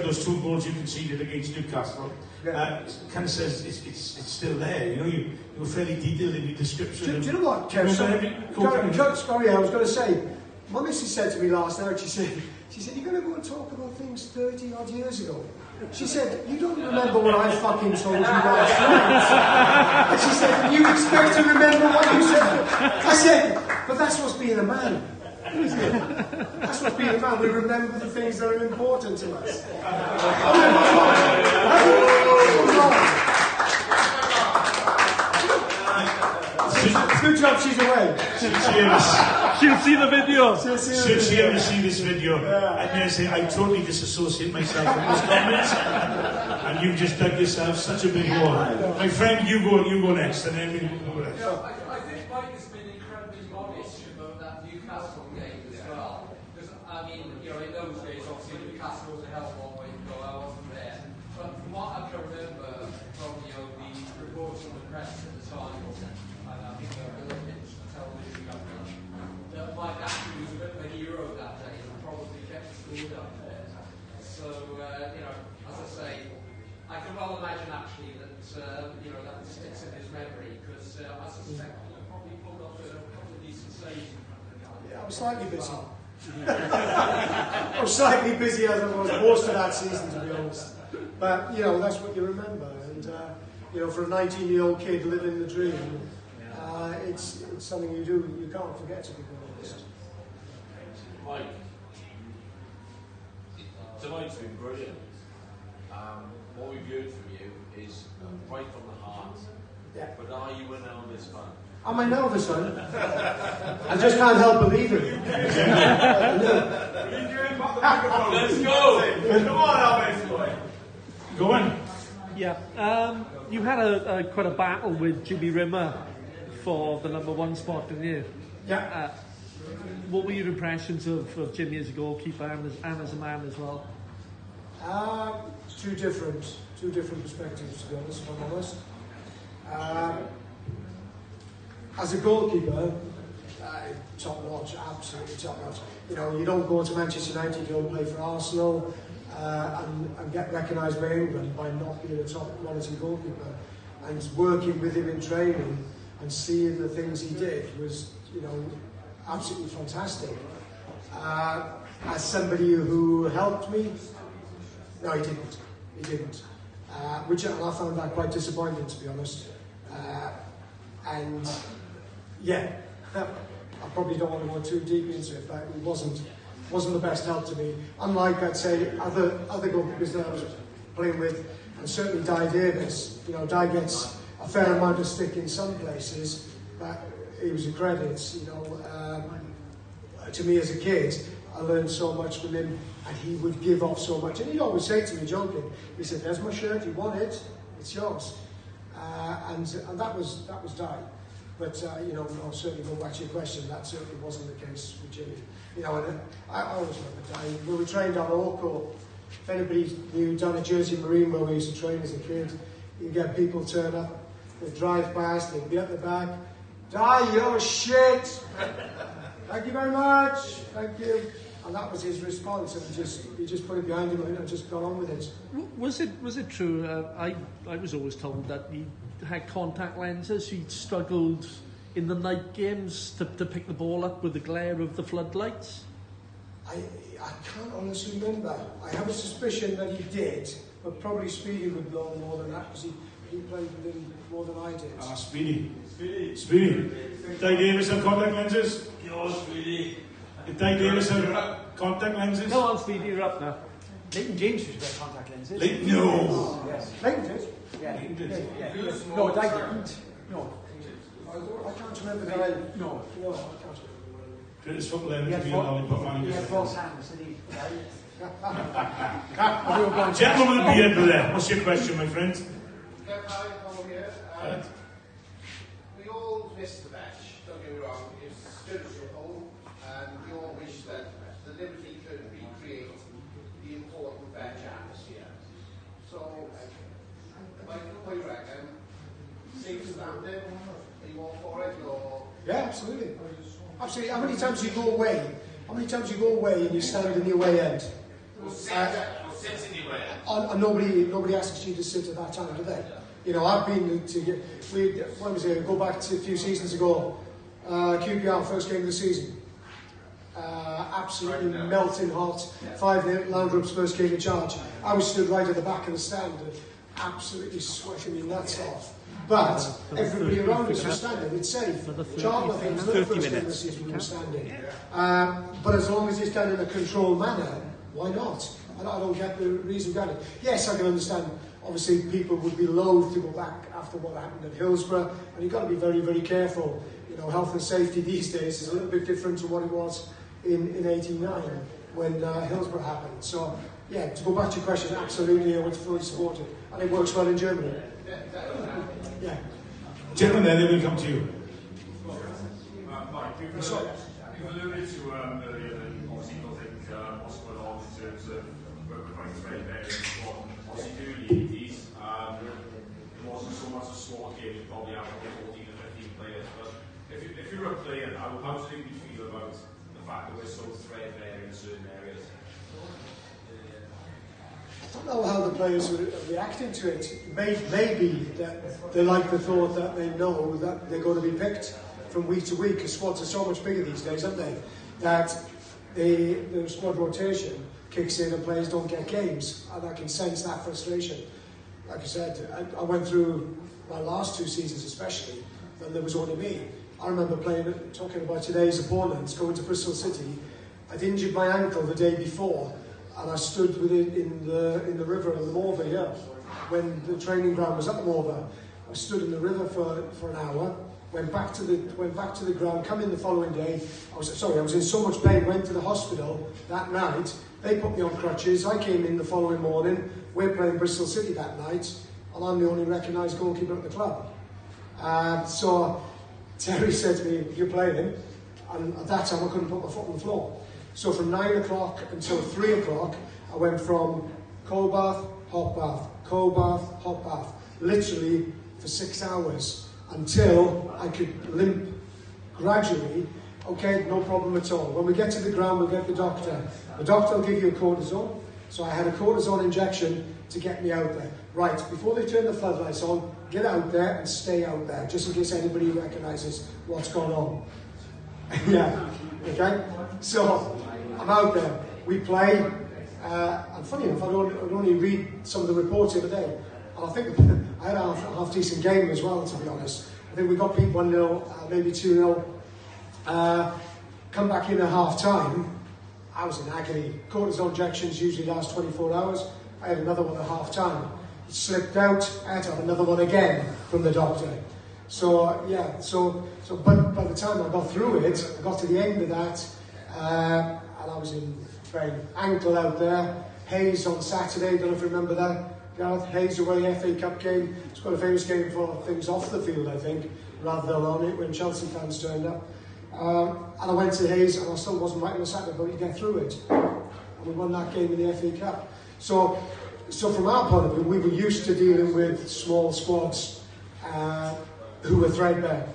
those 2 goals you conceded against Newcastle. Kind of says it's still there. You know, you were fairly detailed in your description. Do you know what, Kev? Sorry, I was going to say, my missus said to me last night, she said, you're going to go and talk about things 30 odd years ago. She said, you don't remember what I fucking told you last night. And she said, you expect to remember what you said. I said, but that's what's being a man. That's what's being a man. We remember the things that are important to us. Good job, she's away. She'll see the video. Should she ever see this video? I'm going to say, I totally disassociate myself from those comments. And you've just dug yourself such a big hole. My friend, you go next, and then we'll go next. I think Mike has been incredibly modest about that Newcastle game as well. Because, I mean, you know, in those days, obviously, Newcastle was a hell of a long way to go. I wasn't there. But from what I can remember from, you know, the reports from the press at the time, and I think there were little television coverage, that Mike actually was a bit of a hero that day and probably kept the school down there. So, you know, as I say, I can well imagine actually that, you know, that sticks in his memory, because I suspect he probably pulled off a couple of decent saves in front of the guy. Yeah, I was slightly busy. I was slightly busy as I was most of that season, to be honest. But, you know, that's what you remember. And, you know, for a 19-year-old kid living the dream, it's something you can't forget, to be honest. Mike, tonight's been brilliant. What we've heard from you is right from the heart. Yeah. But are you an Elvis fan? Am I an Elvis fan? I just can't help believing. Let's go! Come on, Elvis boy. Go on. Yeah. You had quite a battle with Jimmy Rimmer for the #1 spot, didn't you? Yeah. What were your impressions of Jimmy as a goalkeeper and as a man as well? Two different perspectives, to be honest, if I'm honest. As a goalkeeper, top notch, absolutely top notch. You know, you don't go to Manchester United, you don't play for Arsenal, and get recognised by England by not being a top quality goalkeeper. And working with him in training and seeing the things he did was, you know, absolutely fantastic. As somebody who helped me, no, he didn't. He didn't. Which I found that quite disappointing, to be honest. And yeah, I probably don't want to go too deep into it, but it wasn't the best help to me. Unlike, I'd say, other goalkeepers that I was playing with, and certainly Di Davis. You know, Di gets a fair amount of stick in some places, but he was a credit. You know, to me as a kid, I learned so much from him, and he would give off so much. And he'd always say to me, joking, he said, "There's my shirt. You want it? It's yours." And that was Di. But you know, I'll certainly go back to your question. That certainly wasn't the case with Jimmy. You know, and I always remember Di. When we trained on Orco, if anybody knew down at Jersey Marine where we used to train as a kid, you get people turn up, they drive past, they'd be at the back. Di, you're shit. Thank you very much. Thank you. And that was his response, and he just put it behind him and just got on with it. Was it true? I was always told that he had contact lenses. He struggled in the night games to pick the ball up with the glare of the floodlights. I can't honestly remember. I have a suspicion that he did, but probably Speedy would know more than that, because he played with him more than I did. Speedy. Di Davis have contact lenses? Yo, Speedy. Did Di Davis have contact lenses? No, on Speedy, you're up now. Leighton James used to wear contact lenses. No. Yes. Leighton did? Yeah. Leighton did. Yeah. No, Di didn't. No. I can't remember that. No. I can't remember. Greatest football ever to be a lollipop man. He had false hands, didn't he? Gentleman with the beard there. What's your question, my friend? Kev, hi, Paul here. We all miss the match, don't get me wrong, it's spiritual, and we all wish that the Liberty could recreate the important match atmosphere. So, Mike, what do you reckon? Safe standing? Are you all for it, or? Yeah, absolutely. Absolutely. How many times do you go away? How many times you go away and you stand in the away end? We'll sit in the away And nobody asks you to sit at that time, do they? You know, I've been to when was it? Go back to a few seasons ago. QPR first game of the season. Absolutely melting hot. 5-0, Landrup's first game in charge. I was stood right at the back of the stand, absolutely sweating me nuts off. But everybody around us was standing. It's safe. Charlton, I think, was the first game of the season we were standing. But as long as it's done in a controlled manner, why not? I don't get the reason behind it. Yes, I can understand. Obviously, people would be loath to go back after what happened at Hillsborough, and you've got to be very, very careful. You know, health and safety these days is a little bit different to what it was in '89 when Hillsborough happened. So, yeah, to go back to your question, absolutely, I would fully support it, and it works well in Germany. Yeah. Gentlemen, then we come to you. Mike, you've alluded to earlier that obviously you don't think what's going on in terms of we're going to trade there from obviously early 80s. It wasn't so much a small game, you probably have 14 or 15 players. But if you're a player, how do you think you feel about the fact that we're so threadbare in certain areas? I don't know how the players are reacting to it. Maybe that they like the thought that they know that they're going to be picked from week to week, because squads are so much bigger these days, aren't they? That the squad rotation kicks in and players don't get games, and I can sense that frustration. Like I said, I went through my last 2 seasons especially, and there was only me. I remember talking about today's opponents, going to Bristol City. I'd injured my ankle the day before, and I stood with it in the river in the Morva here, when the training ground was at the Morva. I stood in the river for an hour, went back to the ground, come in the following day. I was in so much pain, went to the hospital that night. They put me on crutches. I came in the following morning. We're playing Bristol City that night, and I'm the only recognised goalkeeper at the club. So Terry said to me, "You're playing," and at that time I couldn't put my foot on the floor. So from 9 o'clock until 3 o'clock, I went from cold bath, hot bath, cold bath, hot bath, literally for 6 hours until I could limp gradually. Okay, no problem at all. When we get to the ground, we'll get the doctor. The doctor will give you a cortisone. So I had a cortisone injection to get me out there. Right, before they turn the floodlights on, get out there and stay out there, just in case anybody recognises what's going on. Yeah, okay? So I'm out there. We play. And funny enough, I'd only read some of the reports the other day. And I think I had a half-decent game as well, to be honest. I think we got beat 1-0, maybe 2-0. Come back in at half-time. I was in agony. Cortisone injections usually last 24 hours. I had another one at half-time. It slipped out. I had to have another one again from the doctor. So, yeah, but by the time I got through it, I got to the end of that, and I was in pain. Ankle out there. Hayes on Saturday, don't know if you remember that. Gareth, Hayes away, FA Cup game. It's quite a famous game for things off the field, I think, rather than on it, when Chelsea fans turned up. And I went to Hayes, and I still wasn't right on the Saturday, but we get through it. And we won that game in the FA Cup. So from our point of view, we were used to dealing with small squads who were threadbare.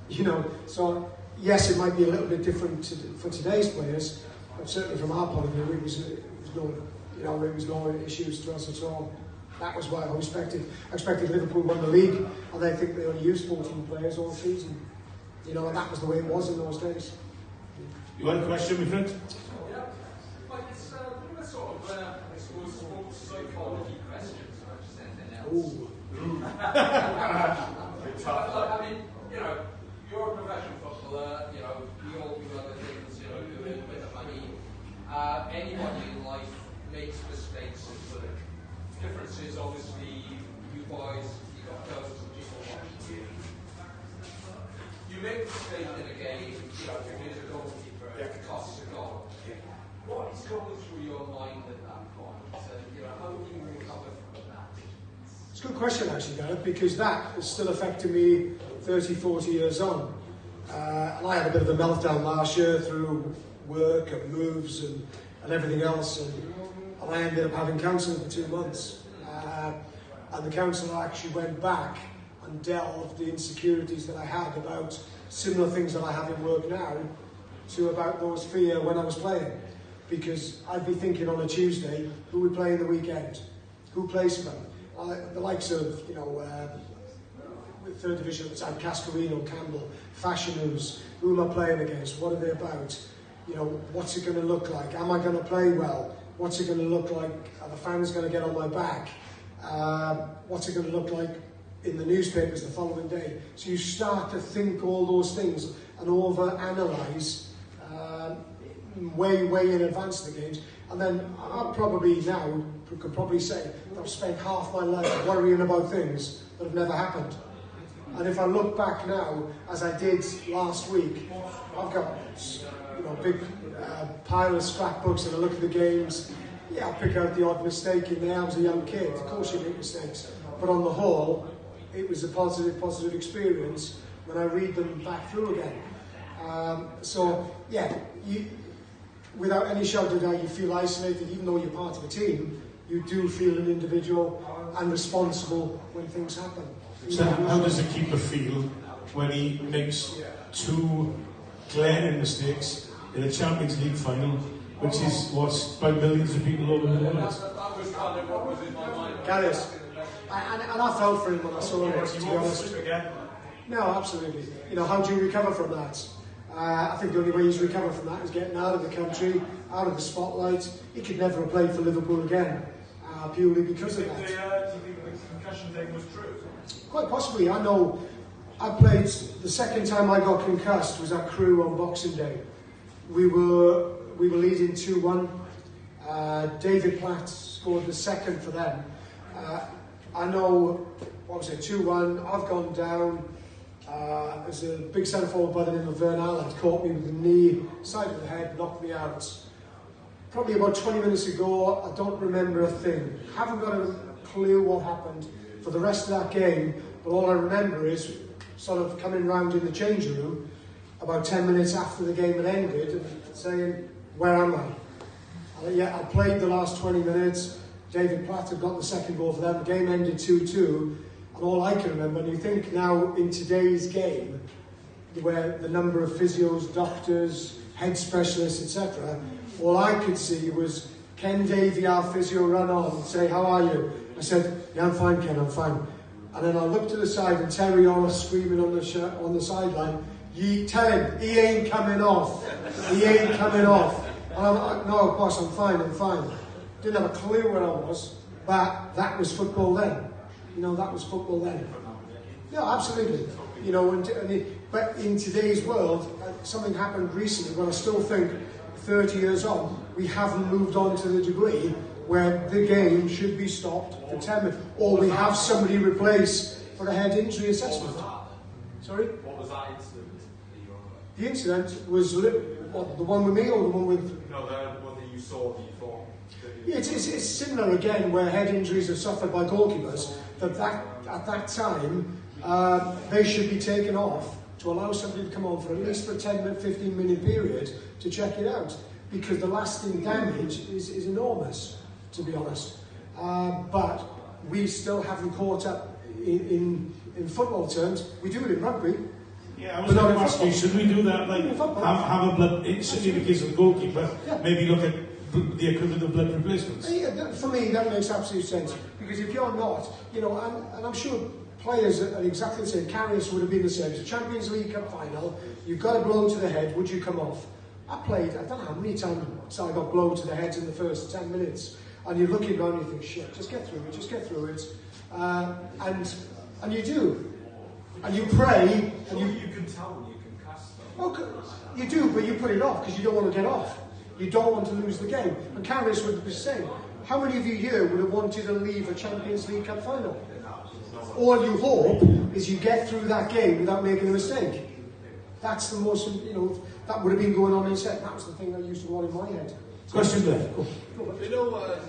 You know, so yes, it might be a little bit different for today's players, but certainly from our point of view, it was no issues to us at all. That was what I expected. I expected Liverpool won the league, and I think they only used 14 players all season. You know, and that was the way it was in those days. You had a question, my friend? Yeah. Like, it's a sort of, I suppose, sports psychology question, as much as anything else. Ooh. I mean, you know, you're a professional footballer, you know, we all do other things, you know, doing a bit of money. Anybody in life makes mistakes at work. The difference is, obviously, you guys, you got thousands of people watching you. You make a mistake in a game, you know, you're a goalkeeper, it costs a goal. What is going through your mind at that point? You know, how do you recover from that? It's a good question, actually, Gareth, because that is still affecting me 30, 40 years on. And I had a bit of a meltdown last year through work and moves and everything else. And I ended up having counselling for 2 months. And the counsellor actually went back and delved the insecurities that I had about similar things that I have in work now to about those fear when I was playing. Because I'd be thinking on a Tuesday, who we play in the weekend? who plays for them. The likes of, with third division at the time, Cascarino, Campbell, Fashion News, who am I playing against? What are they about? What's it going to look like? Am I going to play well? What's it going to look like? Are the fans going to get on my back? What's it going to look like in the newspapers the following day? So you start to think all those things and over-analyse way in advance of the games. And then I probably now could probably say that I've spent half my life worrying about things that have never happened. And if I look back now, as I did last week, I've got a big pile of scrapbooks and I look at the games. Yeah, I pick out the odd mistake in there. I was a young kid. Of course you make mistakes. But on the whole, it was a positive experience when I read them back through again. Without any shadow of doubt, you feel isolated, even though you're part of a team. You do feel an individual and responsible when things happen. So how does a keeper feel when he makes two glaring mistakes in a Champions League final, which is watched by millions of people all over the world? That was kind of what was in my mind. Gareth, and I felt for him when I saw it, to be honest. No, absolutely. How do you recover from that? I think the only way he's recovered from that is getting out of the country, out of the spotlight. He could never have played for Liverpool again, purely because of that. Do you think the concussion thing was true? Quite possibly. I know I played, the second time I got concussed was at Crewe on Boxing Day. We were leading 2-1. David Platt scored the second for them. I know, 2-1, I've gone down. There's a big centre forward by the name of Vern Allen caught me with the knee, side of the head, knocked me out. Probably about 20 minutes ago, I don't remember a thing. Haven't got a clue what happened for the rest of that game, but all I remember is sort of coming round in the changing room about 10 minutes after the game had ended and saying, where am I? I played the last 20 minutes. David Platt had got the second goal for them. The game ended 2-2. And all I can remember, and you think now in today's game, where the number of physios, doctors, head specialists, etc., all I could see was Ken Davey, our physio, run on and say, how are you? I said, yeah, I'm fine, Ken, I'm fine. And then I looked to the side and Terry Orr screaming on the sideline, tell him, he ain't coming off. He ain't coming off. And I'm like, no, boss, I'm fine. Didn't have a clue where I was, but that was football then. That was football then. Yeah, absolutely. But in today's world, something happened recently when I still think 30 years on, we haven't moved on to the degree where the game should be stopped for 10 minutes, or we have somebody replace for a head injury assessment. Sorry? What was that incident that you remember? The incident was, the one with me or the one with... No, the one that you saw that you thought... It's similar again, where head injuries are suffered by goalkeepers, at that time, they should be taken off to allow somebody to come on for at least for a 10-minute, 15-minute period to check it out, because the lasting damage is enormous, to be honest. But we still haven't caught up in football terms. We do it in rugby. Yeah, I was going to ask you, should we do that? Like, have a blood, certainly in the case of the goalkeeper, maybe look at the equivalent of blood replacements? Yeah, for me, that makes absolute sense. Because if you're not, and I'm sure players are exactly the same. Karius would have been the same. It's a Champions League Cup final. You've got a blow to the head. Would you come off? I played, I don't know how many times I got blown to the head in the first 10 minutes. And you're looking around and you think, shit, just get through it. And you do. And you pray. And you can tell when you can cast them. Okay, you do, but you put it off because you don't want to get off. You don't want to lose the game. And Karius would be the same. How many of you here would have wanted to leave a Champions League Cup final? All you hope is you get through that game without making a mistake. That's the most, that would have been going on in set. That was the thing that used to go on in my head. Question there. You know,